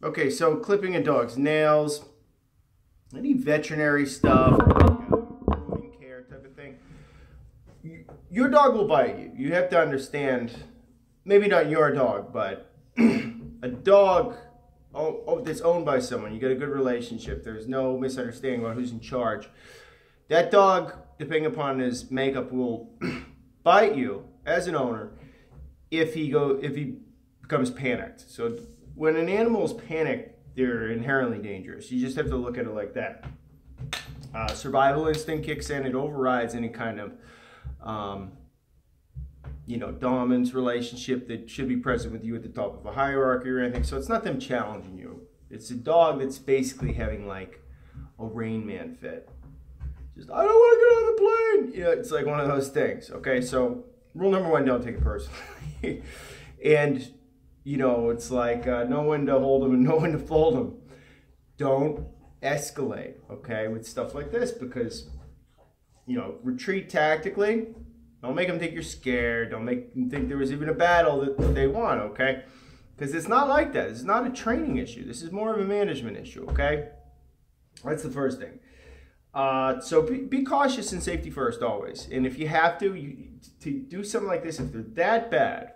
Okay, so clipping a dog's nails, any veterinary stuff, like grooming care type of thing. Your dog will bite you. You have to understand, maybe not your dog, but a dog that's owned by someone. You get a good relationship. There's no misunderstanding about who's in charge. That dog, depending upon his makeup, will bite you as an owner if he becomes panicked. So when an animal is panicked, they're inherently dangerous. You just have to look at it like that. Survival instinct kicks in. It overrides any kind of dominance relationship that should be present with you at the top of a hierarchy or anything. So it's not them challenging you. It's a dog that's basically having like a Rain Man fit. Just, I don't want to get on the plane. Yeah, it's like one of those things. Okay, so rule number one, don't take it personally. And, it's like know when to hold them and know when to fold them. Don't escalate, okay, with stuff like this because, retreat tactically. Don't make them think you're scared. Don't make them think there was even a battle that they won, okay? Because it's not like that. It's not a training issue. This is more of a management issue, okay? That's the first thing. So be cautious and safety first always. And if you have to do something like this, if they're that bad,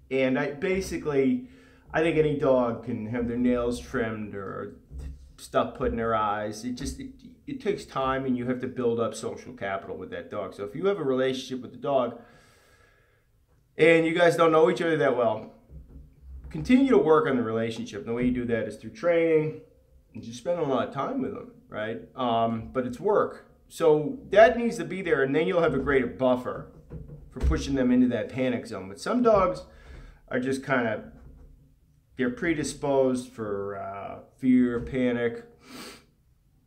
and I think any dog can have their nails trimmed or stuff put in their eyes. It takes time, and you have to build up social capital with that dog. So if you have a relationship with the dog and you guys don't know each other that well, continue to work on the relationship. And the way you do that is through training and just spend a lot of time with them, right? But it's work. So that needs to be there, and then you'll have a greater buffer for pushing them into that panic zone. But some dogs are just they're predisposed for fear, panic,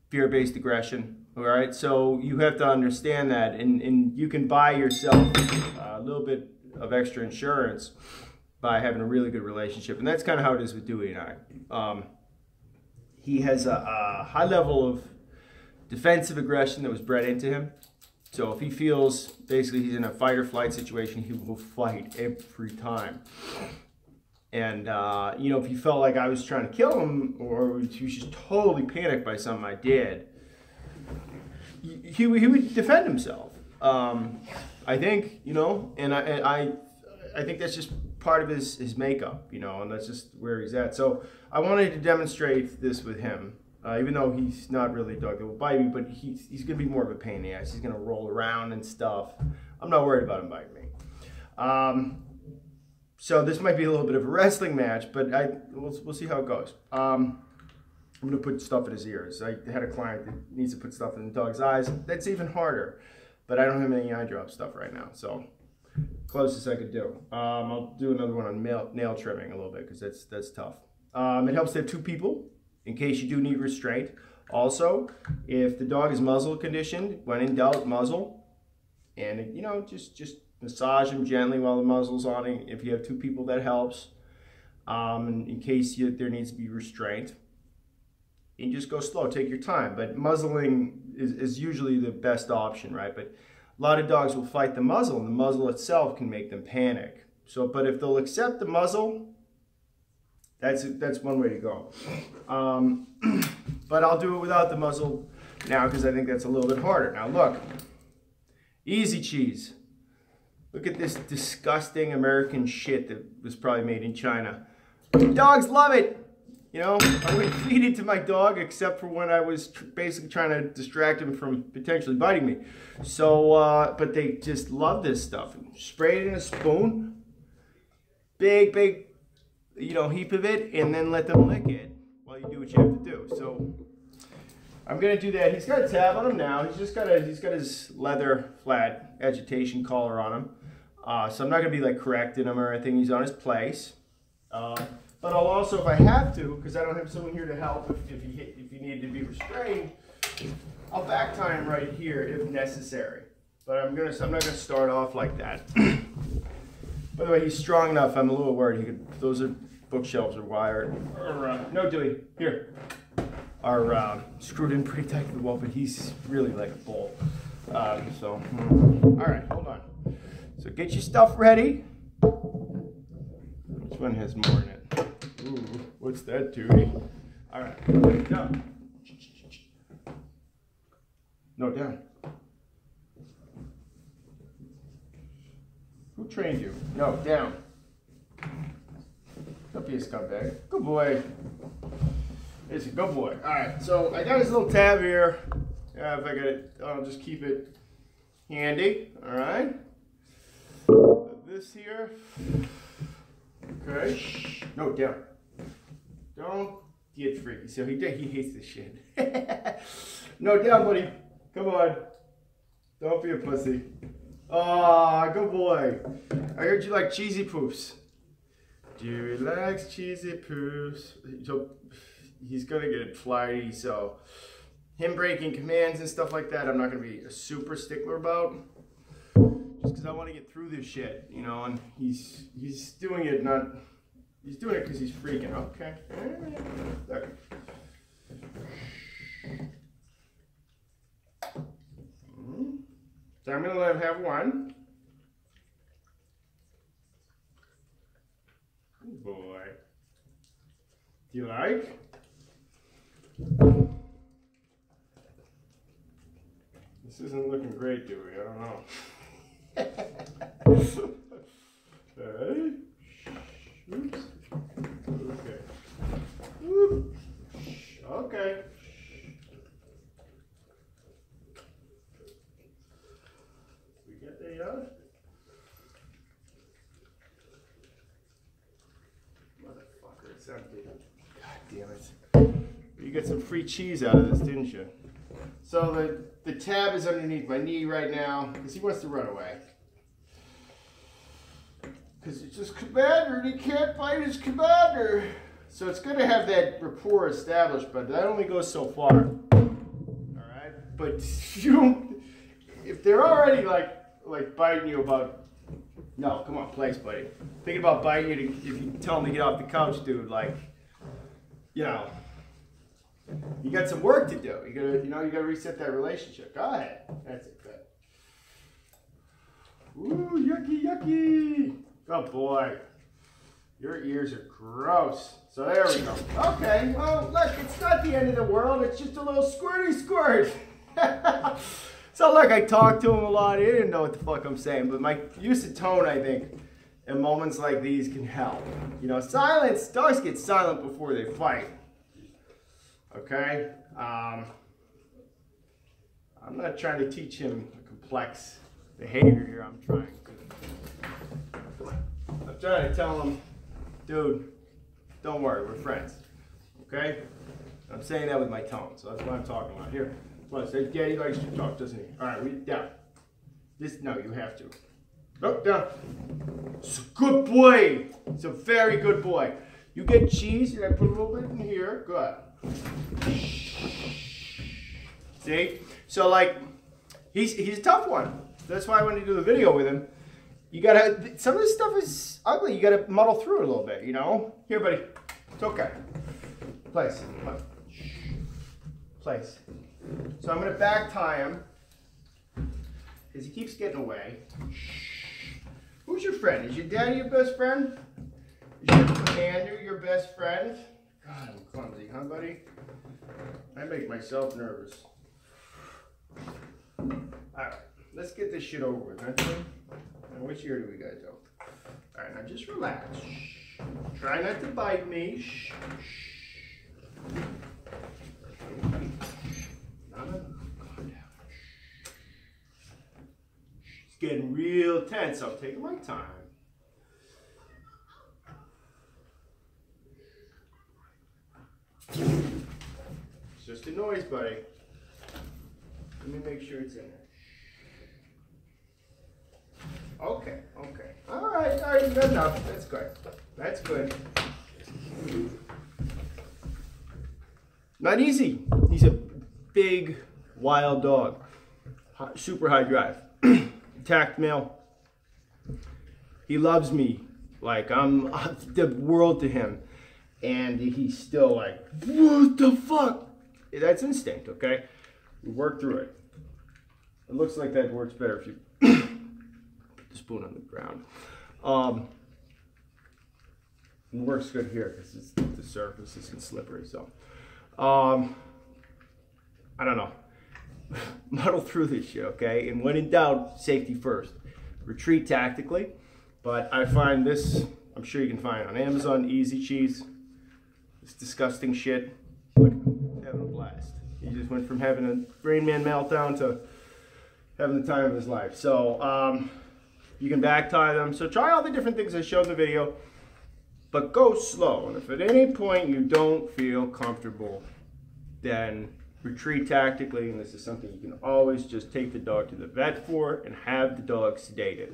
fear-based aggression, all right? So you have to understand that, and you can buy yourself a little bit of extra insurance by having a really good relationship, and that's kind of how it is with Dewey and I. He has a high level of defensive aggression that was bred into him. So if he feels basically he's in a fight or flight situation, he will fight every time. And, if he felt like I was trying to kill him or he was just totally panicked by something I did, he would defend himself. I think, and I think that's just part of his makeup, and that's just where he's at. So I wanted to demonstrate this with him, even though he's not really a dog that will bite me, but he's going to be more of a pain in the ass. He's going to roll around and stuff. I'm not worried about him biting me. So this might be a little bit of a wrestling match, but we'll see how it goes. I'm going to put stuff in his ears. I had a client that needs to put stuff in the dog's eyes. That's even harder, but I don't have any eye drop stuff right now, so closest I could do. I'll do another one on nail trimming a little bit because that's tough. It helps to have two people in case you do need restraint. Also, if the dog is muzzle conditioned, when in doubt, muzzle, and just massage him gently while the muzzle's on him. If you have two people, that helps. And in case there needs to be restraint. And just go slow, take your time. But muzzling is usually the best option, right? But a lot of dogs will fight the muzzle, and the muzzle itself can make them panic. So, but if they'll accept the muzzle, that's one way to go. But I'll do it without the muzzle now because I think that's a little bit harder. Now look, easy cheese. Look at this disgusting American shit that was probably made in China. Dogs love it. I wouldn't feed it to my dog except for when I was basically trying to distract him from potentially biting me. So, but they just love this stuff. Spray it in a spoon, big, heap of it, and then let them lick it while you do what you have to do. So I'm gonna do that. He's got a tab on him now. He's got his leather flat agitation collar on him. So I'm not gonna be like correcting him or anything. He's on his place. But I'll also, if I have to, because I don't have someone here to help if you need to be restrained, I'll back tie him right here if necessary. But I'm not gonna start off like that. By the way, he's strong enough. I'm a little worried. Those bookshelves are wired. No, Dewey, here. Are screwed in pretty tight to the wall, but he's really like a bull. All right, hold on. So get your stuff ready. Which one has more in it? Ooh, What's that, Dewey? All right, down. No, down. Who trained you? No, down. Don't be a scumbag. Good boy. It's a good boy. All right, so I got this little tab here. If I got it, I'll just keep it handy. All right. This here. Okay. No, down. Don't get freaky. So he hates this shit. No, down, buddy. Come on. Don't be a pussy. Oh, good boy. I heard you like cheesy poofs. Dewey likes cheesy poofs. He's gonna get flighty, so him breaking commands and stuff like that, I'm not gonna be a super stickler about. Just because I want to get through this shit, you know. And he's doing it he's doing it because he's freaking. Okay. So I'm gonna let him have one. Good boy. Do you like? This isn't looking great, Dewey. I don't know. Hey. Oops. Okay. Whoop. Okay. We get the motherfucker, it's empty. God damn it. You got some free cheese out of this, didn't you? So the tab is underneath my knee right now because he wants to run away. Because it's his commander and he can't fight his commander. So it's going to have that rapport established, but that only goes so far. Alright? But if they're already like biting you about, no, come on, place, buddy. Thinking about biting you if you tell them to get off the couch, dude, like, you know. You got some work to do. You gotta reset that relationship. Go ahead. That's it. Good. Ooh, yucky, yucky. Good boy. Your ears are gross. So there we go. Okay. Well, look, it's not the end of the world. It's just a little squirty squirt. So look, I talked to him a lot. He didn't know what the fuck I'm saying, but my use of tone, I think, in moments like these can help. You know, silence. Dogs get silent before they fight. Okay, I'm not trying to teach him a complex behavior here. I'm trying to tell him, dude, don't worry, we're friends. Okay, I'm saying that with my tone, so that's what I'm talking about here. Well, say, Daddy likes to talk, doesn't he? All right, we down. No, you have to. Oh, down. It's a good boy. It's a very good boy. You get cheese, and I put a little bit in here. Good. See? So like he's a tough one. That's why I wanted to do the video with him. You gotta, some of this stuff is ugly. You gotta muddle through it a little bit, you know? Here, buddy. It's okay. Place. Place. So I'm gonna back tie him because he keeps getting away. Who's your friend? Is your daddy your best friend? Is your commander your best friend? God, I'm clumsy, huh, buddy? I make myself nervous. Alright, let's get this shit over with, huh? Now, which ear do we got, though? Alright, now just relax. Try not to bite me. No. Calm down. It's getting real tense. I'm taking my time. It's just a noise, buddy. Let me make sure it's in there. Okay. All right, good enough. That's good. That's good. Not easy. He's a big, wild dog. Super high drive. Attacked male. He loves me. Like, I'm the world to him. And he's still like, what the fuck? That's instinct, okay? We work through it. It looks like that works better if you put the spoon on the ground. And it works good here because the surface isn't slippery. So, I don't know. Muddle through this shit, okay? And when in doubt, safety first. Retreat tactically. But I find this, I'm sure you can find it on Amazon, Easy Cheese. This disgusting shit. Look, having a blast. He just went from having a Rain Man meltdown to having the time of his life. So, you can back tie them. So try all the different things I showed in the video, but go slow. And if at any point you don't feel comfortable, then retreat tactically. And this is something you can always just take the dog to the vet for and have the dog sedated.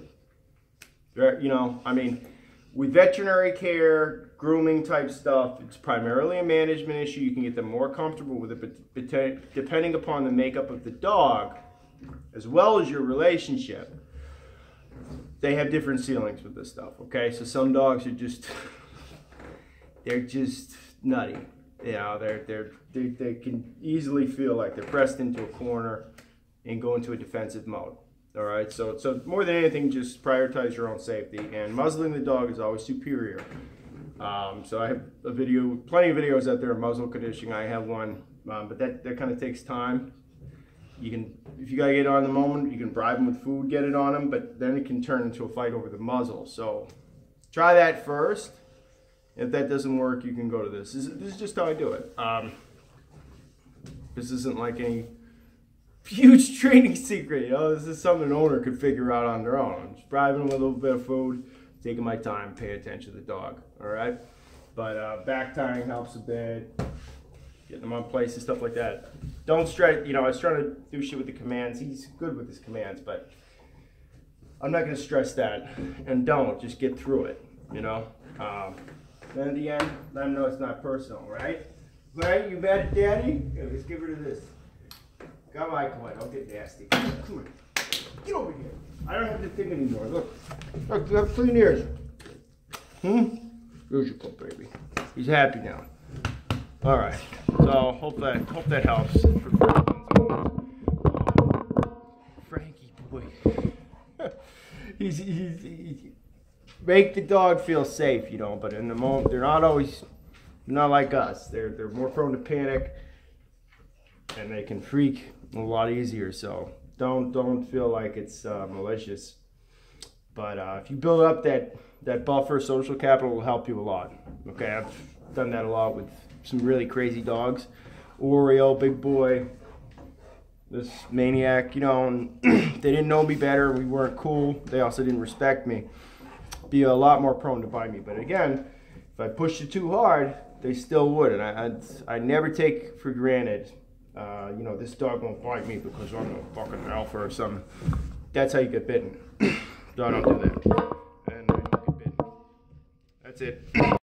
You know, I mean, with veterinary care, grooming type stuff, it's primarily a management issue. You can get them more comfortable with it, but depending upon the makeup of the dog, as well as your relationship, they have different ceilings with this stuff, okay? So some dogs are just, they're just nutty. You know, they can easily feel like they're pressed into a corner and go into a defensive mode, all right? So more than anything, just prioritize your own safety, and muzzling the dog is always superior. So I have a video, plenty of videos out there on muzzle conditioning. I have one, but that kind of takes time. You can, if you gotta get it on the moment, you can bribe them with food, get it on them, but then it can turn into a fight over the muzzle. So try that first. If that doesn't work, you can go to this. This is just how I do it. This isn't like any huge training secret, you know. This is something an owner could figure out on their own. I'm just bribing them with a little bit of food, taking my time, pay attention to the dog, all right? But back tying helps a bit. Getting them on places, stuff like that. Don't stress, you know, I was trying to do shit with the commands. He's good with his commands, but I'm not gonna stress that. And don't, just get through it, you know? Then at the end, let them know it's not personal, right? Right, you mad at daddy? Yeah, let's give her to this. Come on, don't get nasty. Come on, get over here. I don't have to think anymore, look. Look, you have clean ears. Here's your pup, baby. He's happy now. All right, so hope that helps. Frankie boy, he's make the dog feel safe, you know. But in the moment, they're not like us. They're more prone to panic, and they can freak a lot easier. So don't feel like it's malicious. But if you build up that buffer, social capital will help you a lot. Okay, I've done that a lot with some really crazy dogs. Oreo, big boy, this maniac, you know, and they didn't know me better. We weren't cool. They also didn't respect me. Be a lot more prone to bite me. But again, if I pushed it too hard, they still would. And I never take for granted, you know, this dog won't bite me because I'm a fucking alpha or something. That's how you get bitten. So I don't do that. And I get bitten. That's it.